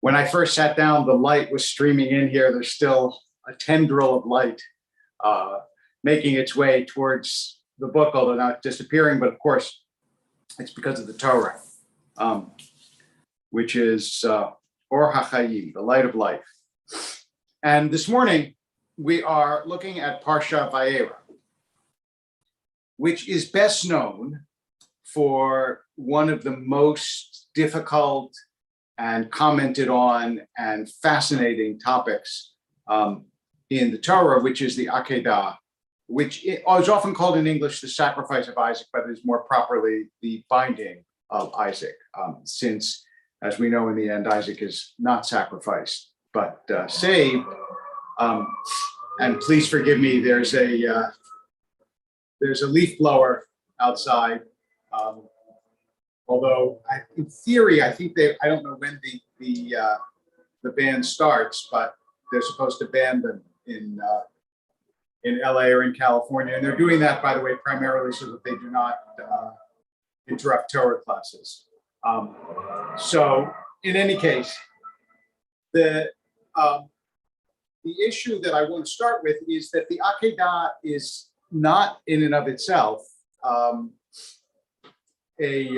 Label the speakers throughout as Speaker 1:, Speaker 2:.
Speaker 1: When I first sat down, the light was streaming in here. There's still a tendril of light making its way towards the book, although not disappearing. But of course, it's because of the Torah, which is Or HaChayim, the light of life. And this morning, we are looking at Parsha Vayera, which is best known for one of the most difficult and commented on and fascinating topics in the Torah, which is the Akedah, which is often called in English the sacrifice of Isaac, but is more properly the binding of Isaac, since, as we know in the end, Isaac is not sacrificed, but saved. And please forgive me, there's a leaf blower outside. Although in theory, I think I don't know when the ban starts, but they're supposed to ban them in LA or in California. And they're doing that, by the way, primarily so that they do not interrupt Torah classes. So in any case, the issue that I want to start with is that the Akedah is not in and of itself it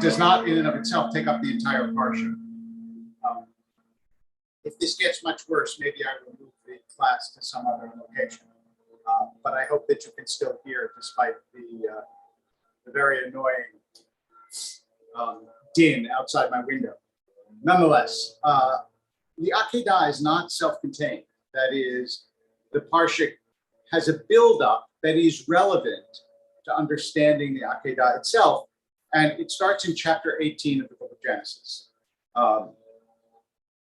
Speaker 1: does not in and of itself take up the entire parsha. If this gets much worse, maybe I will move the class to some other location. But I hope that you can still hear despite the very annoying din outside my window. Nonetheless, the Akedah is not self-contained. That is, the parsha has a buildup that is relevant to understanding the Akedah itself. And it starts in chapter 18 of the book of Genesis.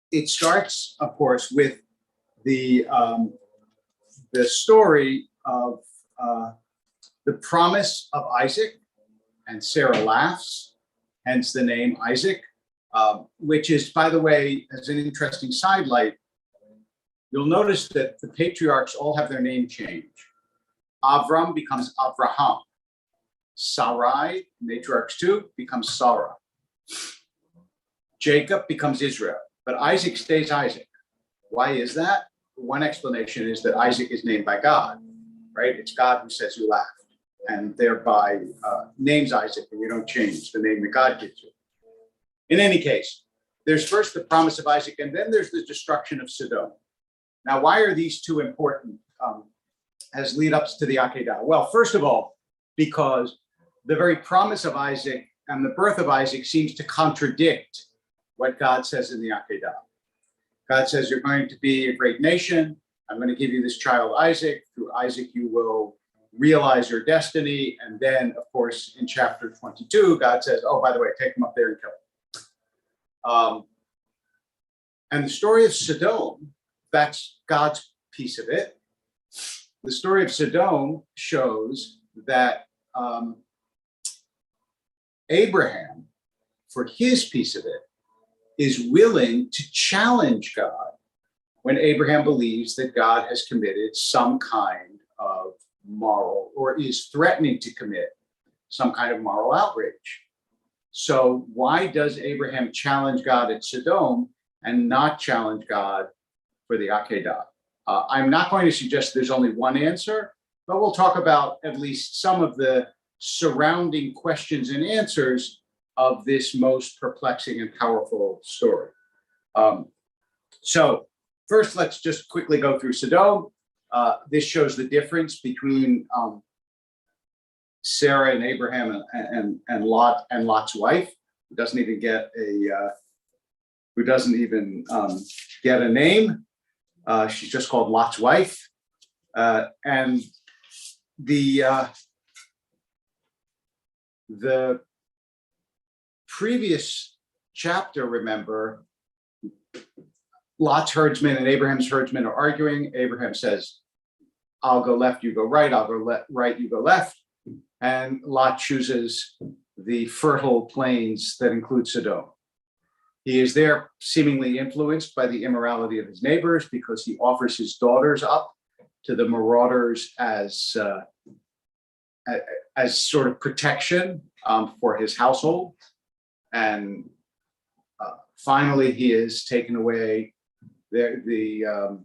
Speaker 1: It starts, of course, with the story of the promise of Isaac, and Sarah laughs, hence the name Isaac, which is, by the way, as an interesting sidelight, you'll notice that the patriarchs all have their name change. Avram becomes Avraham. Sarai, matriarchs 2, becomes Sarah. Jacob becomes Israel, but Isaac stays Isaac. Why is that? One explanation is that Isaac is named by God, right? It's God who says you laughed, and thereby names Isaac, and you don't change the name that God gives you. In any case, there's first the promise of Isaac, and then there's the destruction of Sodom. Now, why are these two important as lead-ups to the Akedah? Well, first of all, because the very promise of Isaac and the birth of Isaac seems to contradict what God says in the Akedah. God says, you're going to be a great nation. I'm going to give you this child Isaac. Through Isaac, you will realize your destiny. And then, of course, in chapter 22, God says, oh, by the way, take him up there and kill him. And the story of Sodom, that's God's piece of it. The story of Sodom shows that Abraham, for his piece of it, is willing to challenge God when Abraham believes that God has committed some kind of moral, or is threatening to commit some kind of moral outrage. So why does Abraham challenge God at Sodom and not challenge God for the Akedah? I'm not going to suggest there's only one answer, but we'll talk about at least some of the surrounding questions and answers of this most perplexing and powerful story. So first, let's just quickly go through Sodom. This shows the difference between Sarah and Abraham and Lot and Lot's wife, who doesn't even get a name. She's just called Lot's wife, and the previous chapter, remember, Lot's herdsmen and Abraham's herdsmen are arguing. Abraham says, I'll go left, you go right. I'll go right, you go left. And Lot chooses the fertile plains that include Sodom. He is there seemingly influenced by the immorality of his neighbors because he offers his daughters up to the marauders as sort of protection for his household. And Finally, he is taken away. The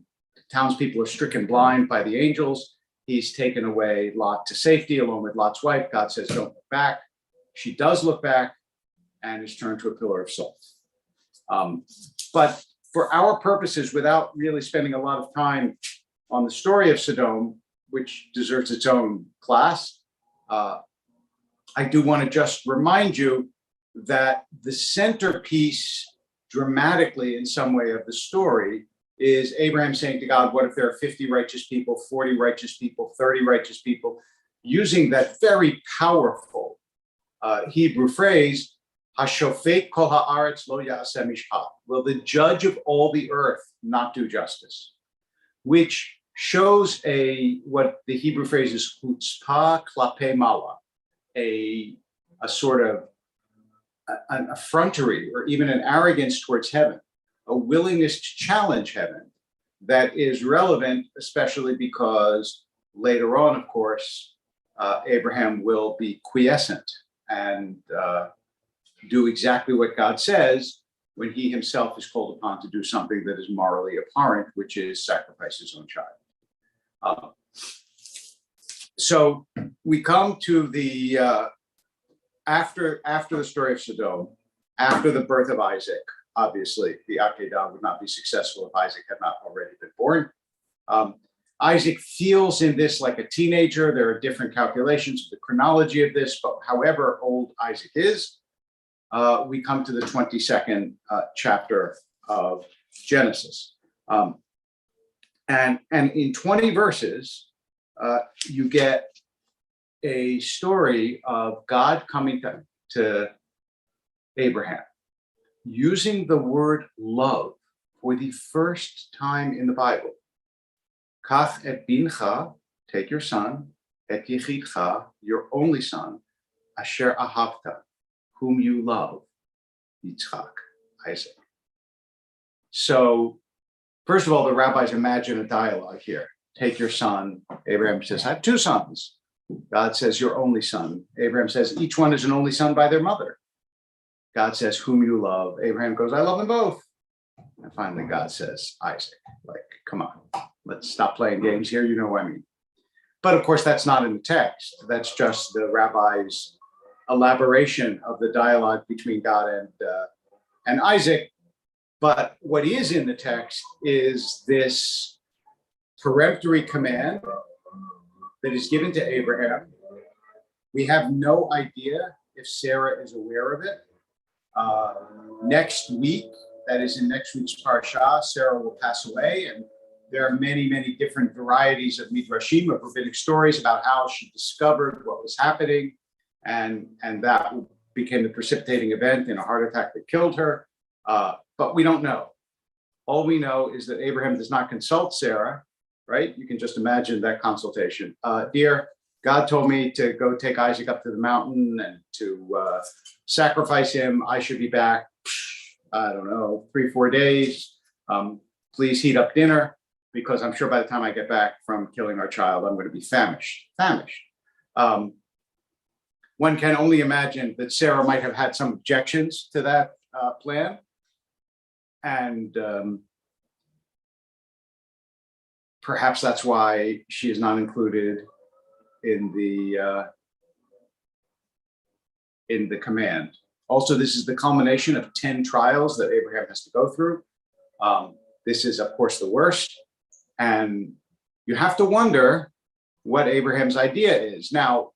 Speaker 1: townspeople are stricken blind by the angels. He's taken away Lot to safety along with Lot's wife. God says, don't look back. She does look back and is turned to a pillar of salt. But for our purposes, without really spending a lot of time on the story of Sodom, which deserves its own class, I do want to just remind you that the centerpiece dramatically in some way of the story is Abraham saying to God, what if there are 50 righteous people, 40 righteous people, 30 righteous people, using that very powerful Hebrew phrase, Hashofet kol haaretz lo ya'aseh mishpat. Will the judge of all the earth not do justice? Which shows what the Hebrew phrase is chutzpah klape mala, a sort of an effrontery or even an arrogance towards heaven, a willingness to challenge heaven that is relevant, especially because later on, of course, Abraham will be quiescent and do exactly what God says when he himself is called upon to do something that is morally abhorrent, which is sacrifice his own child. So we come to the after the story of Sodom, after the birth of Isaac. Obviously, the Akedah would not be successful if Isaac had not already been born. Isaac feels in this like a teenager. There are different calculations of the chronology of this, but however old Isaac is, we come to the 22nd chapter of Genesis. And in 20 verses, you get a story of God coming to Abraham, using the word love for the first time in the Bible. Kach et bincha, take your son, et yechidcha, your only son, asher ahavta, whom you love, Yitzchak, Isaac. So, first of all, the rabbis imagine a dialogue here. Take your son. Abraham says, I have two sons. God says, your only son. Abraham says, each one is an only son by their mother. God says, whom you love. Abraham goes, I love them both. And finally, God says, Isaac. Like, come on, let's stop playing games here. You know what I mean. But of course, that's not in the text. That's just the rabbi's elaboration of the dialogue between God and Isaac. But what is in the text is this peremptory command that is given to Abraham. We have no idea if Sarah is aware of it. Next week, that is in next week's parsha, Sarah will pass away, and there are many, many different varieties of midrashim, of rabbinic stories about how she discovered what was happening, and that became the precipitating event in a heart attack that killed her. But we don't know. All we know is that Abraham does not consult Sarah, right? You can just imagine that consultation. Dear, God told me to go take Isaac up to the mountain and to sacrifice him. I should be back, I don't know, 3-4 days. Please heat up dinner, because I'm sure by the time I get back from killing our child, I'm going to be famished. One can only imagine that Sarah might have had some objections to that plan. And perhaps that's why she is not included in the command. Also, this is the culmination of 10 trials that Abraham has to go through. This is, of course, the worst. And you have to wonder what Abraham's idea is. Now,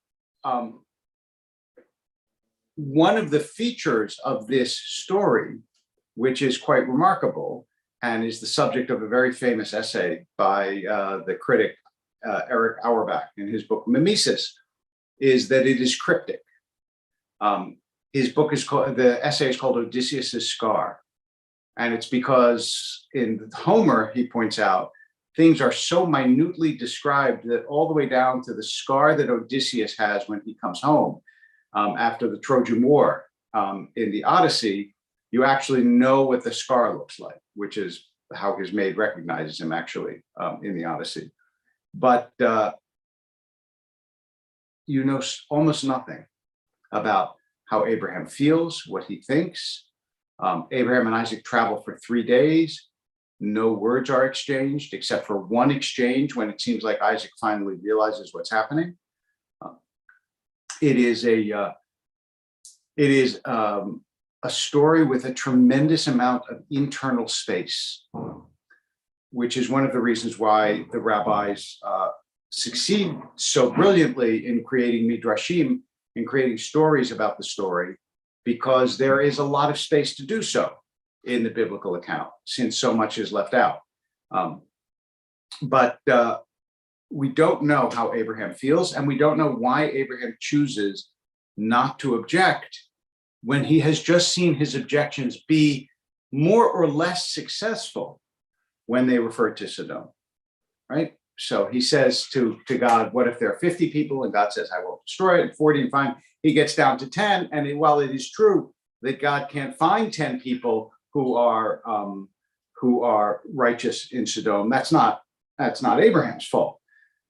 Speaker 1: one of the features of this story, which is quite remarkable and is the subject of a very famous essay by the critic Eric Auerbach in his book Mimesis, is that it is cryptic. His book is called, the essay is called Odysseus's Scar. And it's because in Homer, he points out, things are so minutely described that all the way down to the scar that Odysseus has when he comes home after the Trojan War in the Odyssey, you actually know what the scar looks like, which is how his maid recognizes him actually in the Odyssey. But you know almost nothing about how Abraham feels, what he thinks. Abraham and Isaac travel for 3 days. No words are exchanged except for one exchange when it seems like Isaac finally realizes what's happening. It is a story with a tremendous amount of internal space, which is one of the reasons why the rabbis succeed so brilliantly in creating midrashim, in creating stories about the story, because there is a lot of space to do so in the biblical account, since so much is left out. But we don't know how Abraham feels, and we don't know why Abraham chooses not to object when he has just seen his objections be more or less successful when they refer to Sodom, right? So he says to God, what if there are 50 people? And God says, I will destroy it. 40 and fine. He gets down to 10. And while it is true that God can't find 10 people who are righteous in Sodom, that's not Abraham's fault.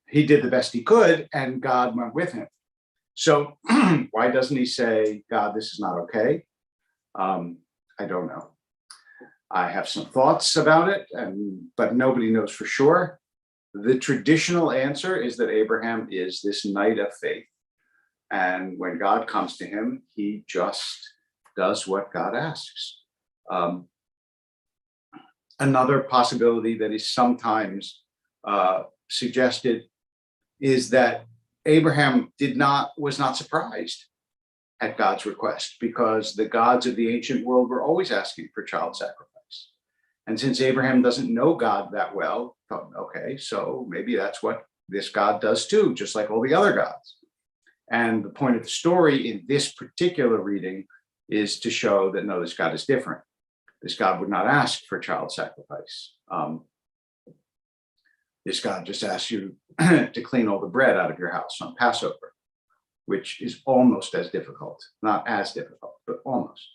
Speaker 1: He did the best he could, and God went with him. So why doesn't he say, God, this is not okay? I don't know. I have some thoughts about it, but nobody knows for sure. The traditional answer is that Abraham is this knight of faith. And when God comes to him, he just does what God asks. Another possibility that is sometimes suggested is that Abraham was not surprised at God's request, because the gods of the ancient world were always asking for child sacrifice. And since Abraham doesn't know God that well, thought, okay, so maybe that's what this God does too, just like all the other gods. And the point of the story in this particular reading is to show that no, this God is different. This God would not ask for child sacrifice. This God just asks you to clean all the bread out of your house on Passover, which is almost as difficult, not as difficult, but almost.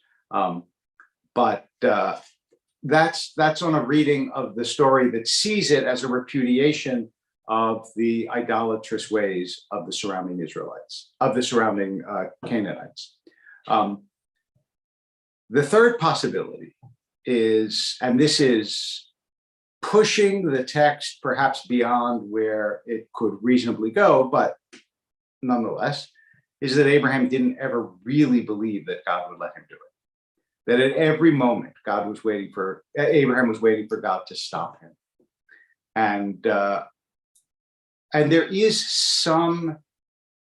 Speaker 1: But that's on a reading of the story that sees it as a repudiation of the idolatrous ways of the surrounding Israelites, of the surrounding Canaanites. The third possibility is, and this is pushing the text perhaps beyond where it could reasonably go, but nonetheless, is that Abraham didn't ever really believe that God would let him do it. That at every moment, Abraham was waiting for God to stop him. And there is some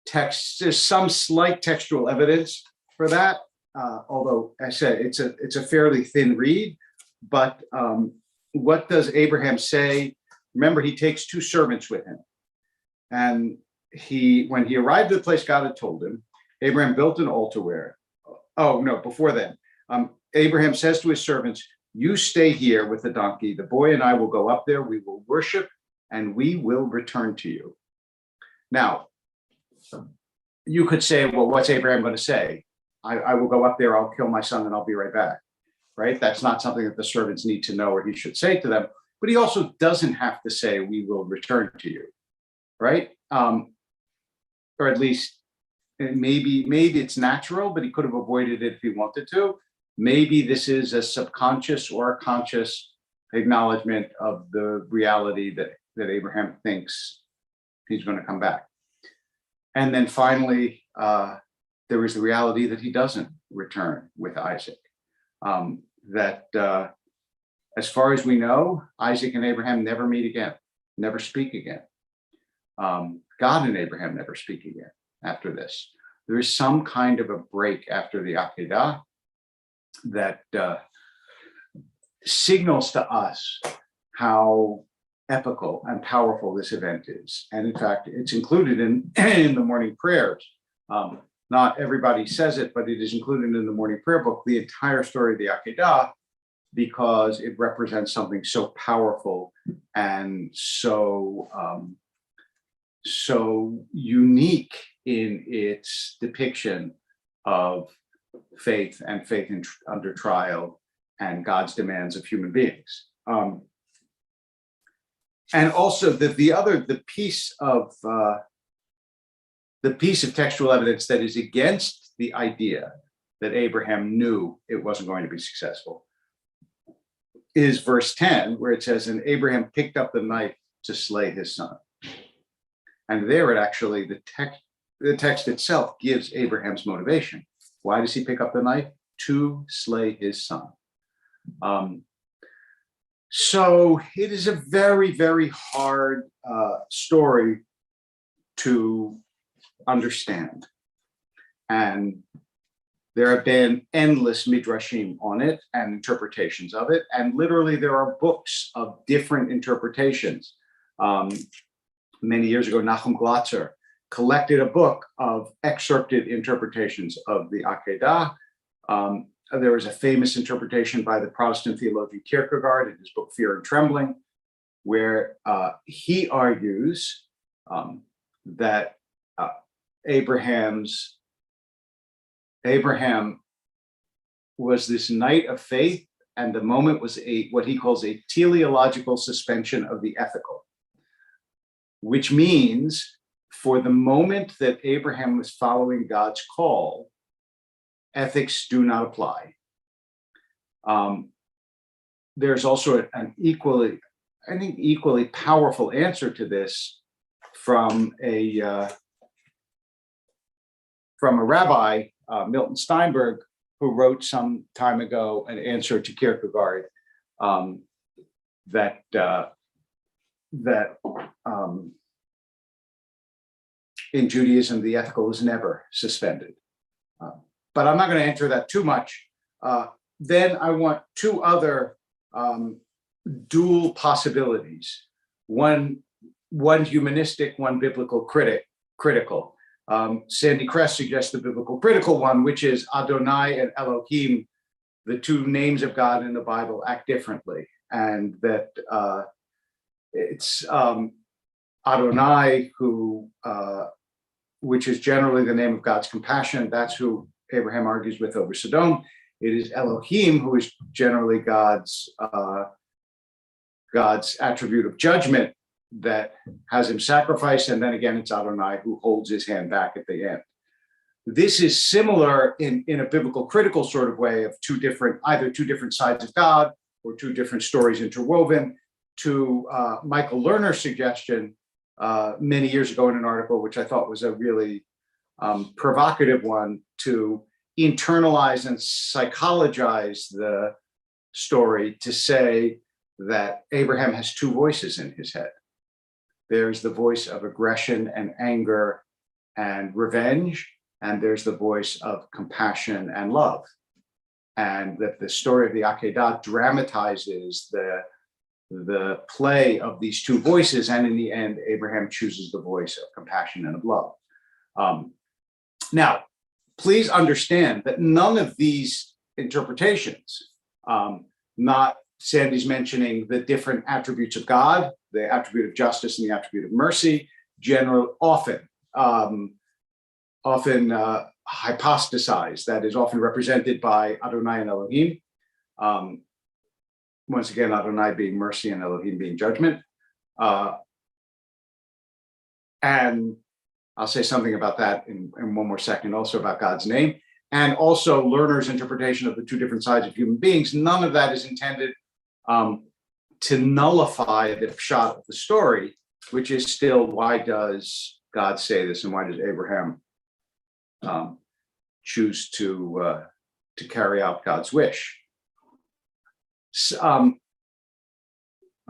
Speaker 1: text, there's some slight textual evidence for that. Although I said it's a fairly thin read, but what does Abraham say? Remember, he takes 2 servants with him. And when he arrived at the place God had told him, Abraham built an altar before then. Abraham says to his servants, you stay here with the donkey. The boy and I will go up there. We will worship and we will return to you. Now, you could say, well, what's Abraham going to say? I will go up there, I'll kill my son, and I'll be right back, right? That's not something that the servants need to know or he should say to them. But he also doesn't have to say, we will return to you, right? Or at least maybe it's natural, but he could have avoided it if he wanted to. Maybe this is a subconscious or a conscious acknowledgement of the reality that Abraham thinks he's going to come back. And then finally, there is the reality that he doesn't return with Isaac. As far as we know, Isaac and Abraham never meet again, never speak again. God and Abraham never speak again after this. There is some kind of a break after the Akedah that signals to us how epical and powerful this event is. And in fact, it's included in the morning prayers. Not everybody says it, but it is included in the morning prayer book, the entire story of the Akedah, because it represents something so powerful and so unique in its depiction of faith and faith under trial and God's demands of human beings. And also the piece of textual evidence that is against the idea that Abraham knew it wasn't going to be successful is verse 10, where it says, and Abraham picked up the knife to slay his son. And there it actually, the text itself gives Abraham's motivation. Why does he pick up the knife? To slay his son. So it is a very, very hard story to understand. And there have been endless midrashim on it and interpretations of it. And literally there are books of different interpretations. Many years ago, Nachum Glatzer collected a book of excerpted interpretations of the Akedah. There was a famous interpretation by the Protestant theologian Kierkegaard in his book Fear and Trembling, where he argues that Abraham was this knight of faith, and the moment was what he calls a teleological suspension of the ethical, which means for the moment that Abraham was following God's call, ethics do not apply. There's also an equally powerful answer to this from a rabbi, Milton Steinberg, who wrote some time ago an answer to Kierkegaard that in Judaism, the ethical is never suspended. But I'm not going to enter that too much. Then I want two other dual possibilities. One humanistic, one biblical critical. Sandy Kress suggests the biblical critical one, which is Adonai and Elohim, the two names of God in the Bible, act differently. And that it's Adonai, which is generally the name of God's compassion. That's who Abraham argues with over Sodom. It is Elohim, who is generally God's attribute of judgment, that has him sacrifice, and then again it's Adonai who holds his hand back at the end. This is similar in a biblical critical sort of way of either two different sides of God or two different stories interwoven, to Michael Lerner's suggestion many years ago in an article, which I thought was a really provocative one, to internalize and psychologize the story to say that Abraham has two voices in his head. There's the voice of aggression and anger and revenge, and there's the voice of compassion and love. And that the story of the Akedah dramatizes the play of these two voices, and in the end, Abraham chooses the voice of compassion and of love. Now, please understand that none of these interpretations, not Sandy's mentioning the different attributes of God, the attribute of justice and the attribute of mercy, often hypostasized, that is often represented by Adonai and Elohim. Once again, Adonai being mercy and Elohim being judgment. And I'll say something about that in one more second, also about God's name. And also Lerner's interpretation of the two different sides of human beings. None of that is intended to nullify the pshat of the story, which is still, why does God say this, and why does Abraham choose to carry out God's wish?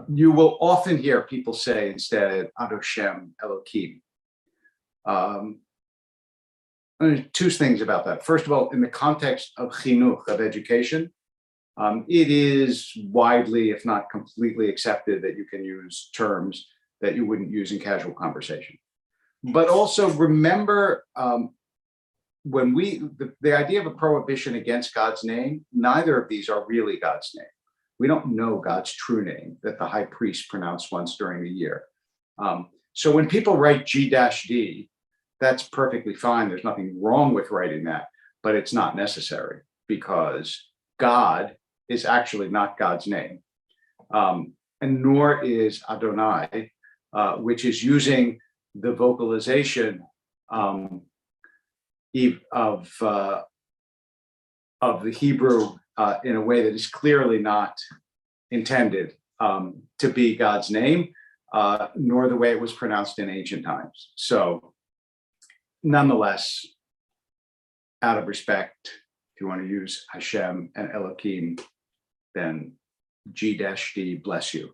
Speaker 1: You will often hear people say instead, Adoshem Elohim. Two things about that. First of all, in the context of chinuch, of education, it is widely, if not completely, accepted that you can use terms that you wouldn't use in casual conversation. But also remember, when the idea of a prohibition against God's name, neither of these are really God's name. We don't know God's true name that the high priest pronounced once during the year. So when people write G-D, that's perfectly fine. There's nothing wrong with writing that, but it's not necessary, because God is actually not God's name. And nor is Adonai, which is using the vocalization of of the Hebrew in a way that is clearly not intended to be God's name, nor the way it was pronounced in ancient times. So nonetheless, out of respect, if you want to use Hashem and Elohim, then G-D, bless you.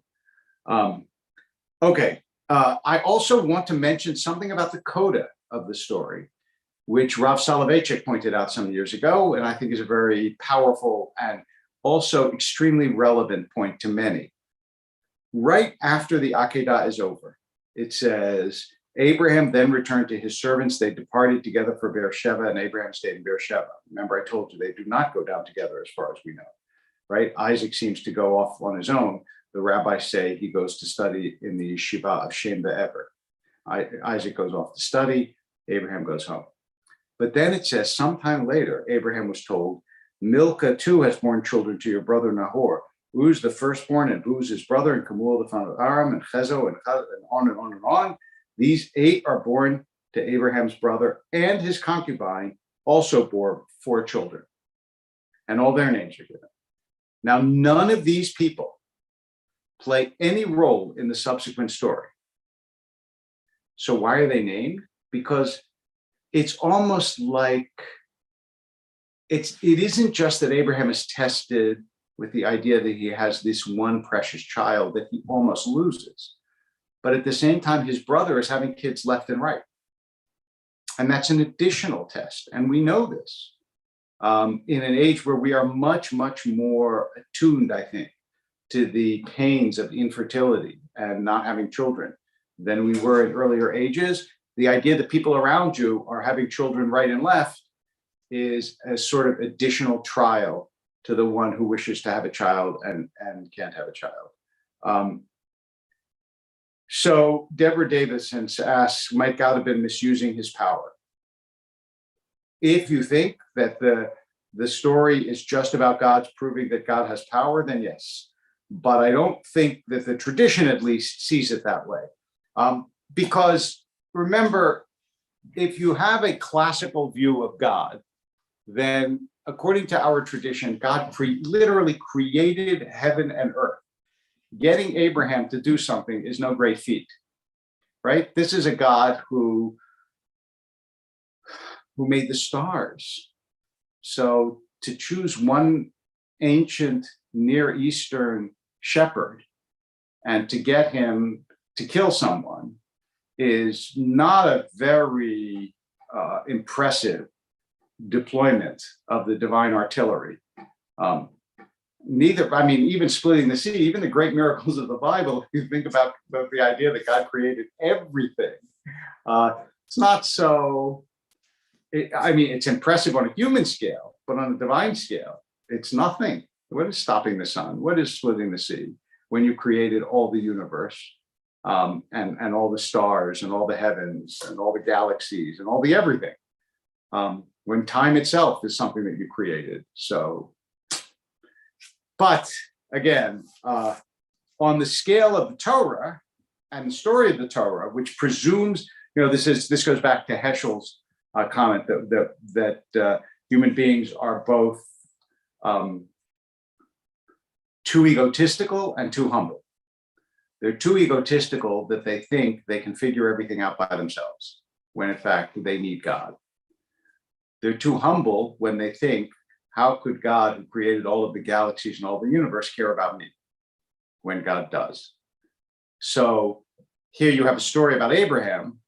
Speaker 1: Okay, I also want to mention something about the coda of the story, which Rav Soloveitchik pointed out some years ago, and I think is a very powerful and also extremely relevant point to many. Right after the Akedah is over, it says, Abraham then returned to his servants. They departed together for Beersheba, and Abraham stayed in Beersheba. Remember, I told you they do not go down together as far as we know, right? Isaac seems to go off on his own. The rabbis say he goes to study in the yeshiva of Shem Be'ever. Isaac goes off to study, Abraham goes home. But then it says, sometime later, Abraham was told, Milcah too has borne children to your brother Nahor. Uz the firstborn, and Buz his brother, and Kemuel the son of Aram, and Chezo, and on and on and on. These 8 are born to Abraham's brother, and his concubine also bore 4 children. And all their names are given. Now, none of these people play any role in the subsequent story. So why are they named? Because it's almost like it isn't just that Abraham is tested with the idea that he has this one precious child that he almost loses. But at the same time, his brother is having kids left and right. And that's an additional test. And we know this in an age where we are much, much more attuned, I think, to the pains of infertility and not having children than we were in earlier ages. The idea that people around you are having children right and left is a sort of additional trial to the one who wishes to have a child and can't have a child. So Deborah Davison asks, might God have been misusing his power? If you think that the story is just about God's proving that God has power, then yes. But I don't think that the tradition at least sees it that way. Because remember, if you have a classical view of God, then according to our tradition, God literally created heaven and earth. Getting Abraham to do something is no great feat, right? This is a God who made the stars. So to choose one ancient Near Eastern shepherd and to get him to kill someone is not a very impressive deployment of the divine artillery. Even splitting the sea, even the great miracles of the Bible, if you think about the idea that God created everything, it's not so, it's impressive on a human scale, but on a divine scale, it's nothing. What is stopping the sun? What is splitting the sea when you created all the universe and all the stars and all the heavens and all the galaxies and all the everything? When time itself is something that you created. So, but again, on the scale of the Torah and the story of the Torah, which presumes, this goes back to Heschel's comment that human beings are both too egotistical and too humble. They're too egotistical that they think they can figure everything out by themselves, when in fact they need God. They're too humble when they think, how could God, who created all of the galaxies and all the universe, care about me? When God does. So here you have a story about Abraham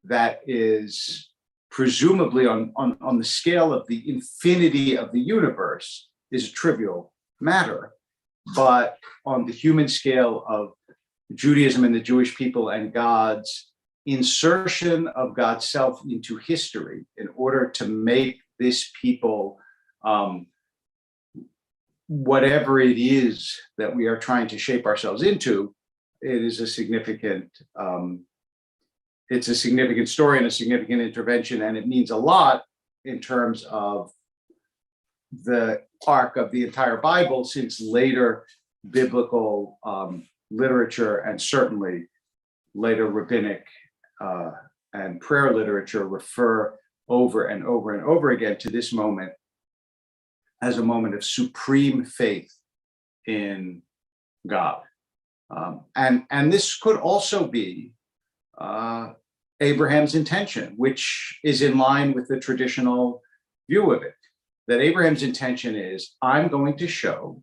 Speaker 1: that is presumably on the scale of the infinity of the universe is a trivial matter, but on the human scale of Judaism and the Jewish people and God's insertion of God's self into history in order to make this people whatever it is that we are trying to shape ourselves into, it is a significant story and a significant intervention, and it means a lot in terms of the arc of the entire Bible, since later biblical literature and certainly later rabbinic and prayer literature refer over and over and over again to this moment as a moment of supreme faith in God. And this could also be Abraham's intention, which is in line with the traditional view of it, that Abraham's intention is, I'm going to show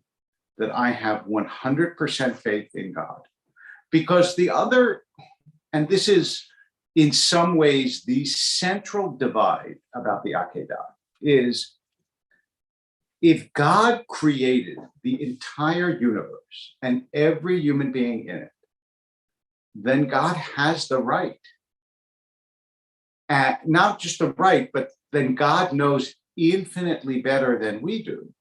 Speaker 1: that I have 100% faith in God. Because the other, and this is in some ways the central divide about the Akedah, is if God created the entire universe and every human being in it, then God has the right. Not just the right, but then God knows infinitely better than we do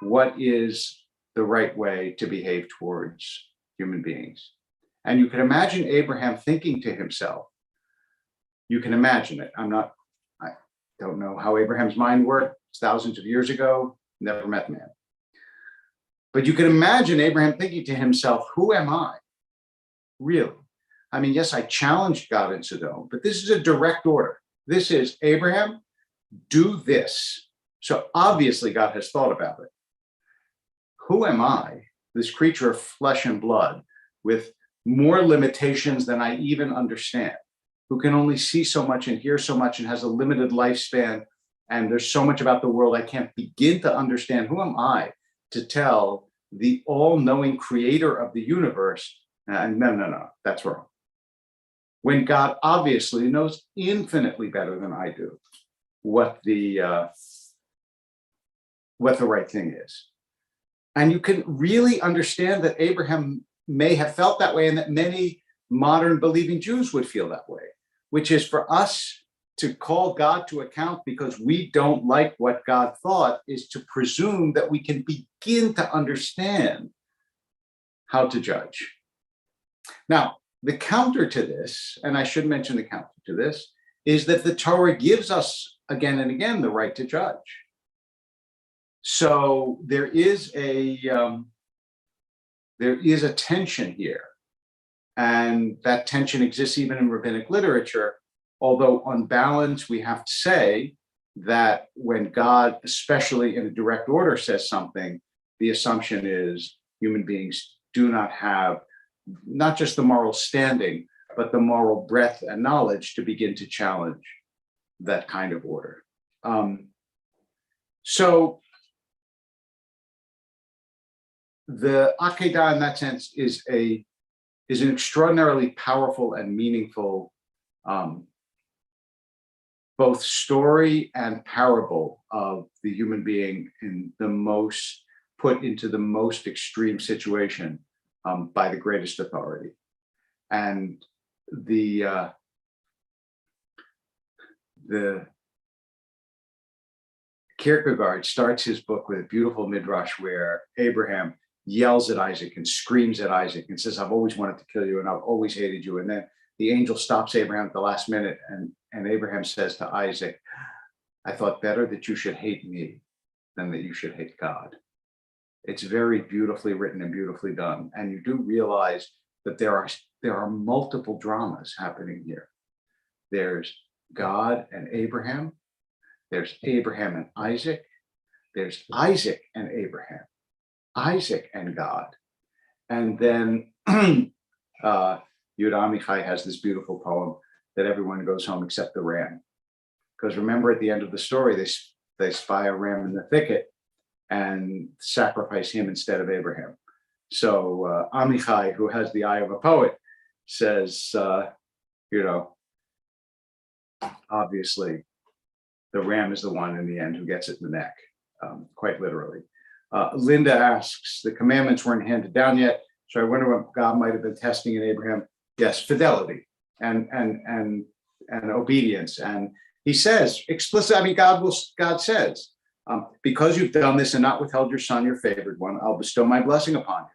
Speaker 1: what is the right way to behave towards human beings. And you can imagine Abraham thinking to himself, you can imagine it. I don't know how Abraham's mind worked. It's thousands of years ago, never met the man. But you can imagine Abraham thinking to himself, who am I? Really? I mean, yes, I challenged God in Sodom, but this is a direct order. This is, Abraham, do this. So obviously God has thought about it. Who am I, this creature of flesh and blood, with more limitations than I even understand, who can only see so much and hear so much and has a limited lifespan, and there's so much about the world I can't begin to understand. Who am I to tell the all-knowing creator of the universe, no, that's wrong. When God obviously knows infinitely better than I do what the right thing is. And you can really understand that Abraham may have felt that way, and that many modern believing Jews would feel that way, which is for us to call God to account because we don't like what God thought is to presume that we can begin to understand how to judge. Now, the counter to this, and I should mention the counter to this, is that the Torah gives us again and again the right to judge. So there is a tension here, and that tension exists even in rabbinic literature. Although on balance, we have to say that when God, especially in a direct order, says something, the assumption is human beings do not have not just the moral standing, but the moral breadth and knowledge to begin to challenge that kind of order. So the Akedah in that sense is an extraordinarily powerful and meaningful both story and parable of the human being put into the most extreme situation by the greatest authority. And the Kierkegaard starts his book with a beautiful midrash where Abraham yells at Isaac and screams at Isaac and says, I've always wanted to kill you and I've always hated you. And then the angel stops Abraham at the last minute, and Abraham says to Isaac, I thought better that you should hate me than that you should hate God. It's very beautifully written and beautifully done. And you do realize that there are multiple dramas happening here. There's God and Abraham. There's Abraham and Isaac. There's Isaac and Abraham. Isaac and God. And then Yehuda Amichai has this beautiful poem that everyone goes home except the ram. Because remember, at the end of the story, they spy a ram in the thicket and sacrifice him instead of Abraham. So Amichai, who has the eye of a poet, says, obviously, the ram is the one in the end who gets it in the neck, quite literally. Linda asks, the commandments weren't handed down yet, so I wonder what God might have been testing in Abraham. Yes, fidelity and obedience. And he says explicitly, God says, because you've done this and not withheld your son, your favored one, I'll bestow my blessing upon you.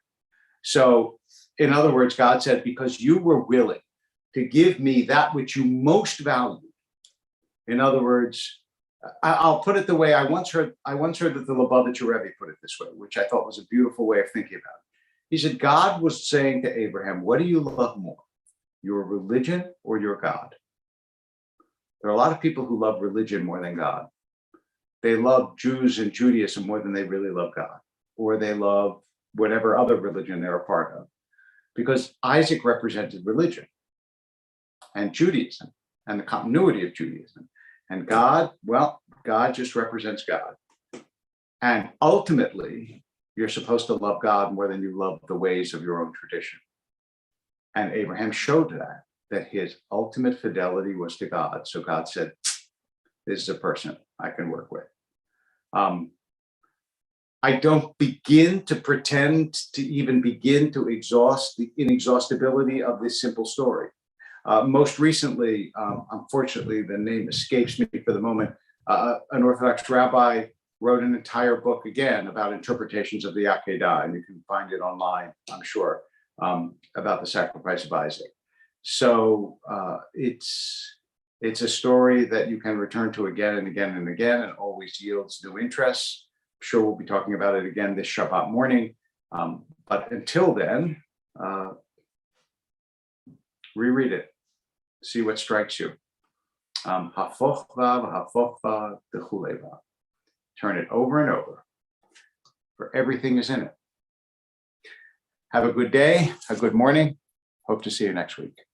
Speaker 1: So in other words, God said, because you were willing to give me that which you most valued. In other words, I'll put it the way I once heard that the Lubavitcher Rebbe put it this way, which I thought was a beautiful way of thinking about it. He said, God was saying to Abraham, what do you love more, your religion or your God? There are a lot of people who love religion more than God. they love Jews and Judaism more than they really love God, or they love whatever other religion they're a part of. Because Isaac represented religion and Judaism and the continuity of Judaism. And God, well, God just represents God. And ultimately, you're supposed to love God more than you love the ways of your own tradition. And Abraham showed that his ultimate fidelity was to God. So God said, this is a person I can work with. I don't begin to pretend to even begin to exhaust the inexhaustibility of this simple story. Most recently, unfortunately, the name escapes me for the moment, an Orthodox rabbi wrote an entire book again about interpretations of the Akedah, and you can find it online, I'm sure, about the sacrifice of Isaac. So it's a story that you can return to again and again and again, and always yields new interests. I'm sure we'll be talking about it again this Shabbat morning. But until then, reread it, see what strikes you. Hafoch va, hafoch va, d'chulei va. Turn it over and over, for everything is in it. Have a good day, a good morning. Hope to see you next week.